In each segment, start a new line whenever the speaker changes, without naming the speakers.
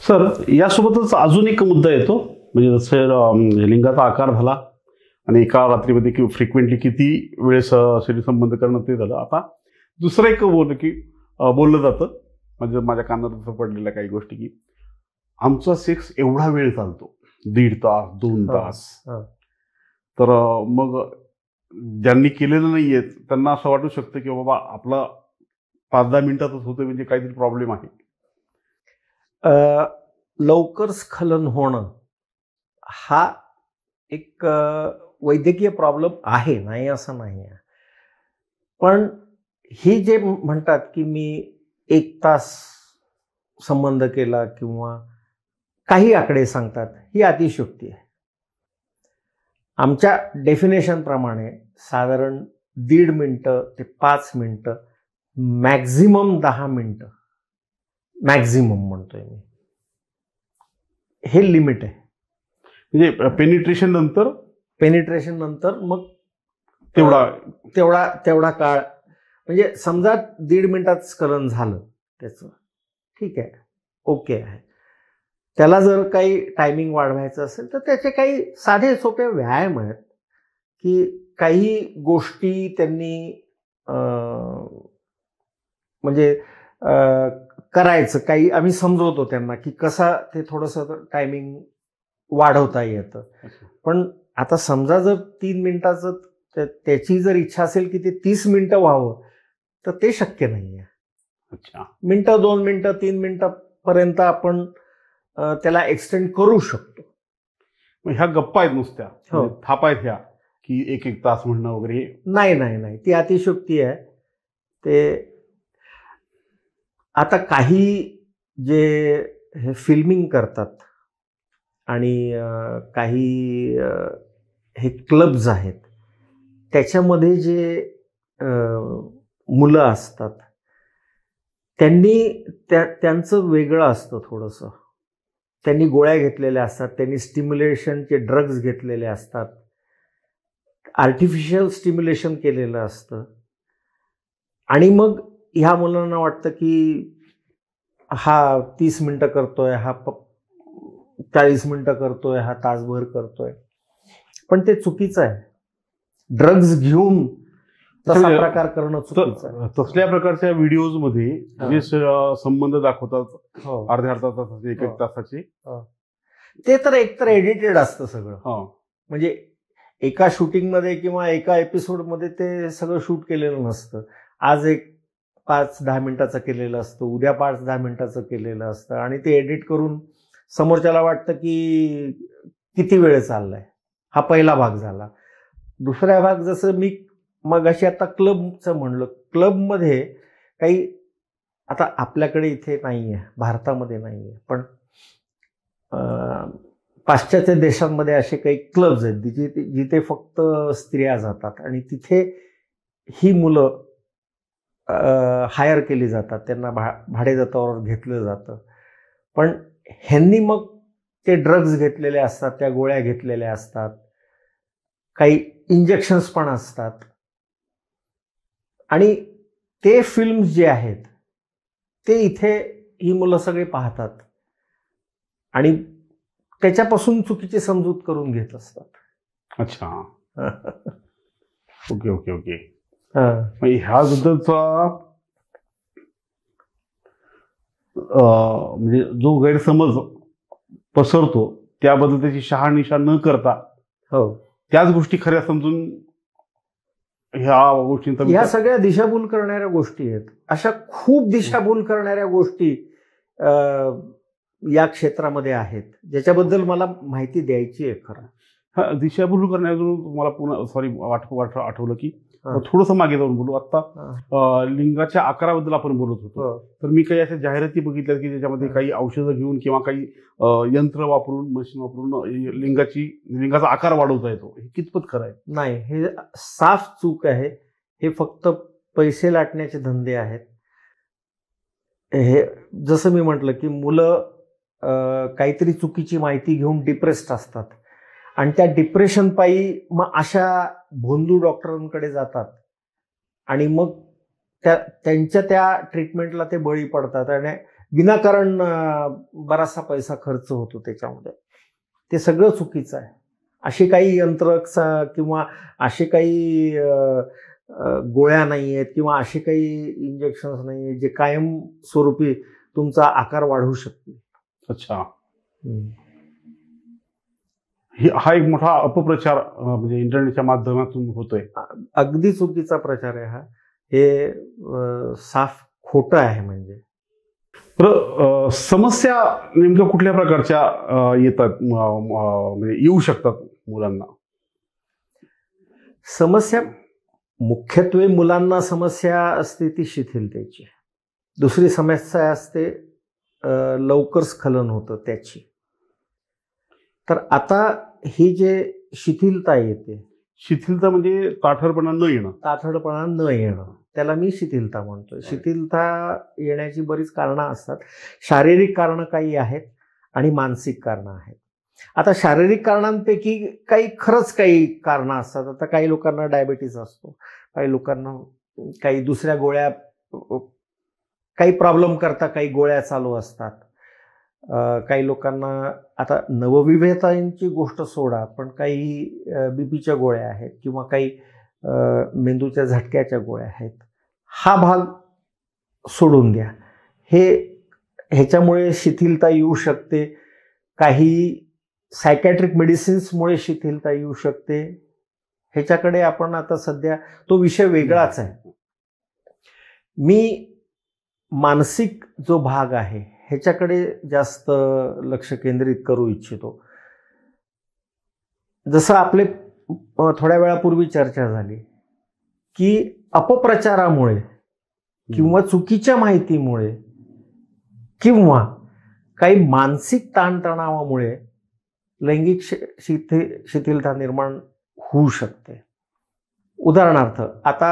Sir, यासोबतच अजून एक मुद्दा येतो, म्हणजे जसं लिंगाचा आकार झाला आणि एका रात्रीमध्ये किंवा फ्रिक्वेंटली किती वेळेस शरीर संबंध करणं ते झालं. आता दुसरं एक बोललं जातं, म्हणजे माझ्या कानात असं पडलेल्या काही गोष्टी, की आमचा सेक्स एवढा वेळ चालतो, 1.5 तास 2 तास. तर मग ज्यांनी केलेलं नाहीये त्यांना असं वाटू शकतं की बाबा आपला 5-10 मिनिटातच होतं, म्हणजे काहीतरी प्रॉब्लेम आहे.
लवकर स्खलन होणं हा एक वैद्यकीय प्रॉब्लेम आहे, नाही असं नाही आहे. पण ही जे म्हणतात की मी 1 तास संबंध केला किंवा काही आकडे सांगतात, ही अतिशयोक्ती आहे. आमच्या डेफिनेशन प्रमाणे साधारण 1.5 मिनिटं ते 5 मिनिटं, मॅक्झिमम 10 मिनिटं, मॅक्झिमम म्हणतोय मी, हे लिमिट आहे.
म्हणजे पेनिट्रेशन नंतर मग
तेवढा काळ, म्हणजे समजा 1.5 मिनिटात स्खलन झालं त्याचं, ठीक आहे, ओके आहे. त्याला जर काही टायमिंग वाढवायचं असेल तर त्याचे काही साधे सोपे व्यायाम आहेत, की काही गोष्टी त्यांनी म्हणजे करायचं, काही आम्ही समजवतो त्यांना की कसा ते थोडंसं टायमिंग वाढवता येतं. पण आता समजा जर 3 मिनिटाचं त्याची जर इच्छा असेल की ते 30 मिनिटं व्हावं, तर ते शक्य नाही आहे. मिनिटं, 2 मिनिटं, 3 मिनिटापर्यंत आपण त्याला एक्सटेंड करू शकतो.
ह्या गप्पा आहेत नुसत्या, थापा आहेत ह्या, की 1-1 तास म्हणणं वगैरे?
नाही, ती अतिशयोक्ती आहे. ते आता काही जे हे फिल्मिंग करतात आणि काही हे क्लब्स आहेत, त्याच्यामध्ये जे मुलं असतात त्यांचं वेगळं असतं थोडंसं. त्यांनी गोळ्या घेतलेल्या असतात, त्यांनी स्टिम्युलेशनचे ड्रग्ज घेतलेले असतात, आर्टिफिशियल स्टिम्युलेशन केलेलं असतं. आणि मग ह्या मुलांना वाटतं की हा 30 मिनिटं करतोय, हा 40 मिनिटं करतोय, हा तासभर करतोय. पण ते चुकीचं आहे. ड्रग्ज घेऊन तसा प्रकार करणं चुकीचं आहे.
तसल्या प्रकारच्या व्हिडिओज मध्ये जे संबंध दाखवतात अर्ध्या तासाचे, 1-1 तासाचे,
ते तर एकतर एडिटेड असतं सगळं. म्हणजे एका शूटिंगमध्ये किंवा एका एपिसोडमध्ये ते सगळं शूट केलेलं नसतं. आज एक 5-10 मिनिटाचं केलेलं असतं, उद्या 5-10 मिनिटाचं केलेलं असतं, आणि ते एडिट करून समोरच्याला वाटतं की किती वेळ चाललाय. हा पहिला भाग झाला. दुसरा भाग, जसं मी मगाशी आता क्लबचं म्हणलं, क्लबमध्ये काही आता आपल्याकडे इथे नाही आहे, भारतामध्ये नाही आहे, पण पाश्चात्य देशांमध्ये असे काही क्लब्स आहेत जिथे फक्त स्त्रिया जातात आणि तिथे ही मुलं हायर केली जातात, त्यांना भाडेतत्त्वावर घेतलं जातं. पण ह्यांनी मग ते ड्रग्ज घेतलेले असतात, त्या गोळ्या घेतलेल्या असतात, काही इंजेक्शन्स पण असतात, आणि ते फिल्म्स जे आहेत ते इथे ही मुलं सगळे पाहतात आणि त्याच्यापासून चुकीची समजूत करून घेत असतात.
अच्छा. ओके. ह्याबद्दलचा म्हणजे जो गैरसमज पसरतो त्याबद्दल त्याची शहानिशा न करता त्याच गोष्टी खऱ्या समजून ह्या
सगळ्या दिशाभूल करणाऱ्या गोष्टी आहेत. अशा खूप दिशाभूल करणाऱ्या गोष्टी या क्षेत्रामध्ये आहेत, ज्याच्याबद्दल मला माहिती द्यायची आहे. खरं
दिशाभूल करण्यातून मला पुन्हा आठवलं की थोडंसं मागे जाऊन बोलू. आता लिंगाच्या आकाराबद्दल आपण बोलत होतो, तर मी काही अशा जाहिराती बघितल्या की ज्याच्यामध्ये काही औषधं घेऊन किंवा काही यंत्र वापरून, मशीन वापरून लिंगाचा आकार वाढवता येतो. हे कितपत खरं आहे?
नाही, हे साफ चूक आहे. हे फक्त पैसे लाटण्याचे धंदे आहेत. हे जसं मी म्हटलं की मुलं काहीतरी चुकीची माहिती घेऊन डिप्रेस्ड असतात आणि त्या डिप्रेशन पायी मग अशा भोंदू डॉक्टरांकडे जातात आणि मग त्यांच्या त्या ट्रीटमेंटला ते बळी पडतात आणि विनाकारण बराचसा पैसा खर्च होतो त्याच्यामध्ये. ते सगळं चुकीचं आहे. अशी काही यंत्र किंवा असे काही गोळ्या नाही आहेत किंवा असे काही इंजेक्शन्स नाही आहेत जे कायम स्वरूपी तुमचा आकार वाढवू शकतील.
अच्छा. हा एक मोठा अपप्रचार म्हणजे इंटरनेटच्या माध्यमातून होतोय.
अगदी चुकीचा प्रचार आहे हा. हे साफ खोटं आहे. म्हणजे
समस्या नेमक्या कुठल्या प्रकारच्या येतात म्हणजे येऊ शकतात मुलांना?
समस्या मुख्यत्वे मुलांना समस्या असते ती शिथिलतेची. दुसरी समस्या असते लवकर स्खलन होतं त्याची. तर आता ही जे शिथिलता येते,
शिथिलता म्हणजे ताठरपणा न येणं.
ताठरपणा न येणं त्याला मी शिथिलता म्हणतोय. शिथिलता येण्याची बरीच कारणं असतात. शारीरिक कारणं काही आहेत आणि मानसिक कारणं आहेत. आता शारीरिक कारणांपैकी खरंच काही कारणं असतात. आता काही लोकांना डायबिटीज असतो, काही लोकांना काही दुसऱ्या गोळ्या, काही प्रॉब्लेम करता काही गोळ्या चालू असतात. काही लोकांना आता नवविवाहितांची गोष्ट सोडा, पण काही बीपीच्या गोळ्या आहेत किंवा काही मेंदूच्या झटक्याच्या गोळ्या आहेत. हा भाग सोडून द्या. ह्याच्यामुळे शिथिलता येऊ शकते. काही सायकॅट्रिक मेडिसिन्समुळे शिथिलता येऊ शकते. ह्याच्याकडे आपण आता सध्या तो विषय वेगळाच आहे. मी मानसिक जो भाग आहे ह्याच्याकडे जास्त लक्ष केंद्रित करू इच्छितो. जसं आपले थोड्या वेळापूर्वी चर्चा झाली की अपप्रचारामुळे किंवा चुकीच्या माहितीमुळे किंवा काही मानसिक ताणतणावामुळे लैंगिक शिथिलता निर्माण होऊ शकते. उदाहरणार्थ, आता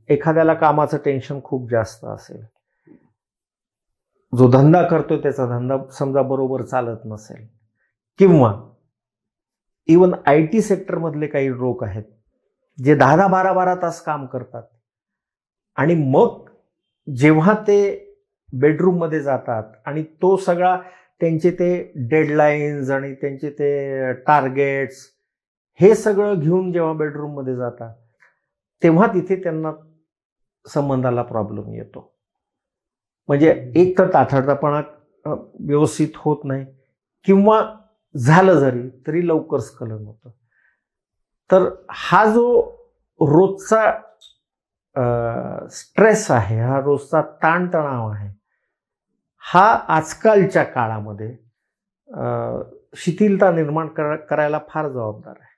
एखाद्याला कामाचं टेन्शन खूप जास्त असेल, जो धंदा करतोय त्याचा धंदा समजा बरोबर चालत नसेल, किंवा इवन IT सेक्टरमधले काही लोक आहेत जे 10-12 तास काम करतात आणि मग जेव्हा ते बेडरूममध्ये जातात आणि तो सगळा त्यांचे ते डेडलाईन्स आणि त्यांचे ते टार्गेट्स हे सगळं घेऊन जेव्हा बेडरूममध्ये जातात तेव्हा तिथे त्यांना संबंधाला प्रॉब्लेम येतो. म्हणजे एक तर ताठरपणा व्यवस्थित होत नाही किंवा झालं जरी तरी लवकर स्खलन होतं. तर हा जो रोजचा स्ट्रेस आहे, हा रोजचा ताणतणाव आहे, हा आजकालच्या काळामध्ये शिथिलता निर्माण करायला फार जबाबदार आहे.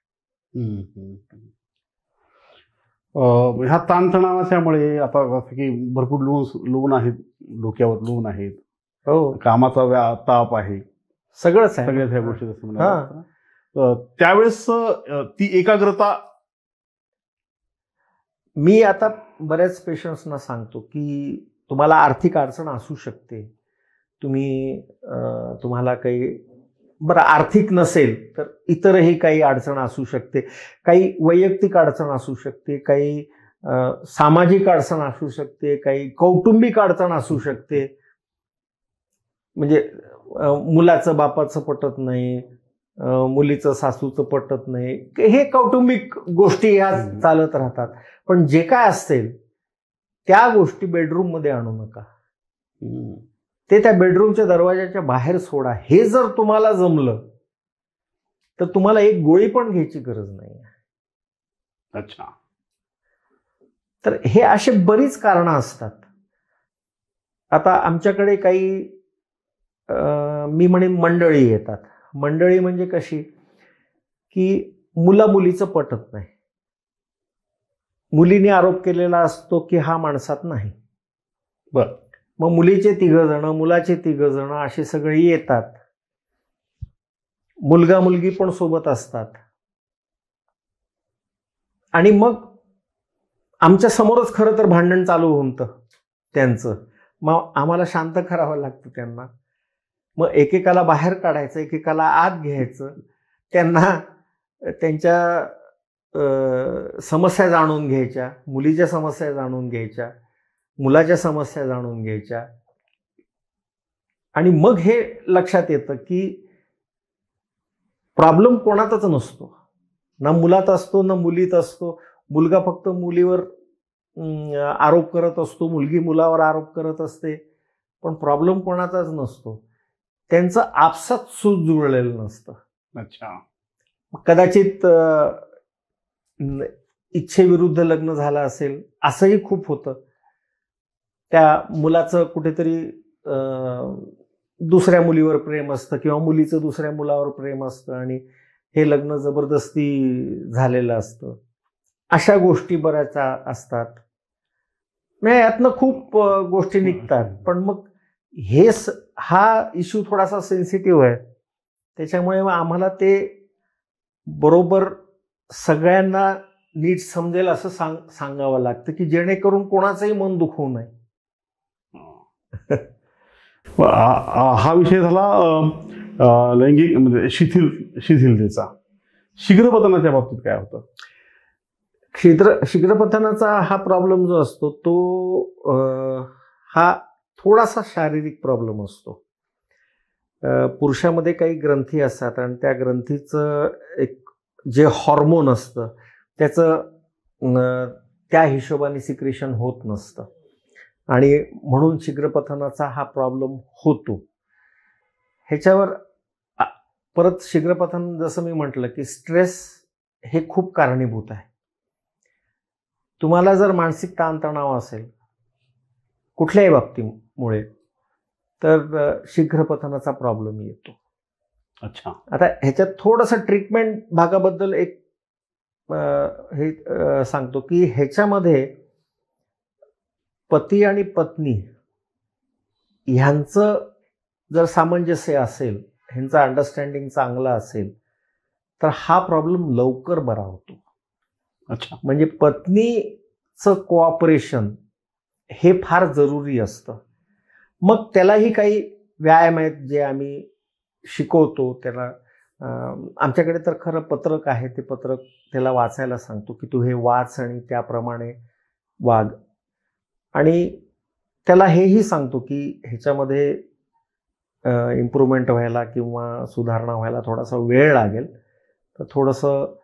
ह्या ताणतणावाच्यामुळे आता की भरपूर लोन आहेत, डोक्यावर लोन आहेत, कामाचा ताप आहे,
सगळंच आहे,
सगळ्याच ह्या गोष्टी त्यावेळेस ती एकाग्रता.
मी आता बऱ्याच पेशंट्सना सांगतो की तुम्हाला आर्थिक अडचण असू शकते, तुम्हाला काही बरं आर्थिक नसेल तर इतरही काही अडचण असू शकते, काही वैयक्तिक अडचण असू शकते, काही सामाजिक अडचण असू शकते, काही कौटुंबिक अडचण असू शकते. म्हणजे मुलाचं बापाचं पटत नाही, मुलीचं सासूचं पटत नाही, हे कौटुंबिक गोष्टी ह्या चालत राहतात. पण जे काय असतील त्या गोष्टी बेडरूममध्ये आणू नका. ते त्या बेडरूमच्या दरवाजाच्या बाहेर सोडा. हे जर तुम्हाला जमलं तर तुम्हाला एक गोळी पण घ्यायची गरज नाही.
अच्छा.
तर हे असे बरीच कारणं असतात. आता आमच्याकडे काही मी म्हणेन मंडळी येतात. मंडळी म्हणजे कशी की मुला मुलीचं पटत नाही. मुलीने आरोप केलेला असतो की हा माणसात नाही.
बर.
मग मुलीचे 3 जण, मुलाचे 3 जण असे सगळे येतात. मुलगा मुलगी पण सोबत असतात आणि मग आमच्या समोरच खरं तर भांडण चालू होतं त्यांचं. मग आम्हाला शांत करावं लागतं त्यांना. मग एकेकाला बाहेर काढायचं, एकेकाला आत घ्यायचं, त्यांना त्यांच्या समस्या जाणून घ्यायच्या, मुलीच्या समस्या जाणून घ्यायच्या, मुलाच्या समस्या जाणून घ्यायच्या. आणि मग हे लक्षात येतं की प्रॉब्लेम कोणातच नसतो, ना मुलात असतो ना मुलीत असतो. मुलगा फक्त मुलीवर आरोप करत असतो, मुलगी मुलावर आरोप करत असते, पण प्रॉब्लेम कोणाचाच नसतो. त्यांचं आपसात सूज जुळलेलं नसतं.
अच्छा.
कदाचित इच्छेविरुद्ध लग्न झालं असेल, असंही खूप होतं. त्या मुलाचं कुठेतरी दुसऱ्या मुलीवर प्रेम असतं किंवा मुलीचं दुसऱ्या मुलावर प्रेम असतं आणि हे लग्न जबरदस्ती झालेलं असतं. अशा गोष्टी बऱ्याच असतात. म्हणजे यातनं खूप गोष्टी निघतात. पण मग हा इश्यू थोडासा सेन्सिटिव्ह आहे, त्याच्यामुळे आम्हाला ते बरोबर सगळ्यांना नीट समजेल असं सांगावं लागतं की जेणेकरून कोणाचंही मन दुखवू नये.
हा विषय झाला लैंगिक म्हणजे शिथिलतेचा. शीघ्रपतनाच्या बाबतीत काय होतं?
शीघ्रपतनाचा हा प्रॉब्लेम जो असतो तो हा थोडासा शारीरिक प्रॉब्लेम असतो. पुरुषामध्ये काही ग्रंथी असतात आणि त्या ग्रंथीचं एक जे हॉर्मोन असतं त्याचं त्या हिशोबाने सिक्रेशन होत नसतं आणि म्हणून शीघ्रपतनाचा हा प्रॉब्लेम होतो. ह्याच्यावर परत शीघ्रपतन जसं मी म्हटलं की स्ट्रेस हे खूप कारणीभूत आहे. तुम्हाला जर मानसिक ताणतणाव असेल कुठल्याही बाबतीमुळे तर शीघ्रपतनाचा प्रॉब्लेम येतो.
अच्छा.
आता ह्याच्यात थोडंसं ट्रीटमेंट भागाबद्दल एक हे सांगतो की ह्याच्यामध्ये पती आणि पत्नी ह्यांचं जर सामंजस्य असेल, ह्यांचं अंडरस्टँडिंग चांगलं असेल तर हा प्रॉब्लेम लवकर बरा होतो.
अच्छा.
म्हणजे पत्नीचं कोऑपरेशन हे फार जरुरी असतं. मग त्यालाही काही व्यायाम आहेत जे आम्ही शिकवतो. त्याला आमच्याकडे तर खरं पत्रक आहे, ते पत्रक त्याला वाचायला सांगतो की तू हे वाच आणि त्याप्रमाणे वाग. आणि त्याला हेही सांगतो की ह्याच्यामध्ये इम्प्रूव्हमेंट व्हायला किंवा सुधारणा व्हायला थोडासा वेळ लागेल, तर थोडंसं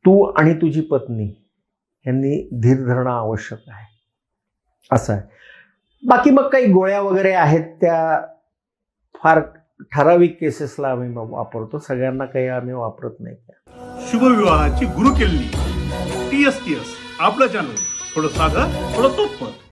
तू आणि तुझी पत्नी यांनी धीर धरणं आवश्यक आहे असं आहे. बाकी मग काही गोळ्या वगैरे आहेत त्या फार ठराविक केसेसला आम्ही वापरतो, सगळ्यांना काही आम्ही वापरत नाही.
शुभविवाहाची गुरुकिल्ली TSTS आपलं चॅनल, थोडं साधं थोडं सोपं.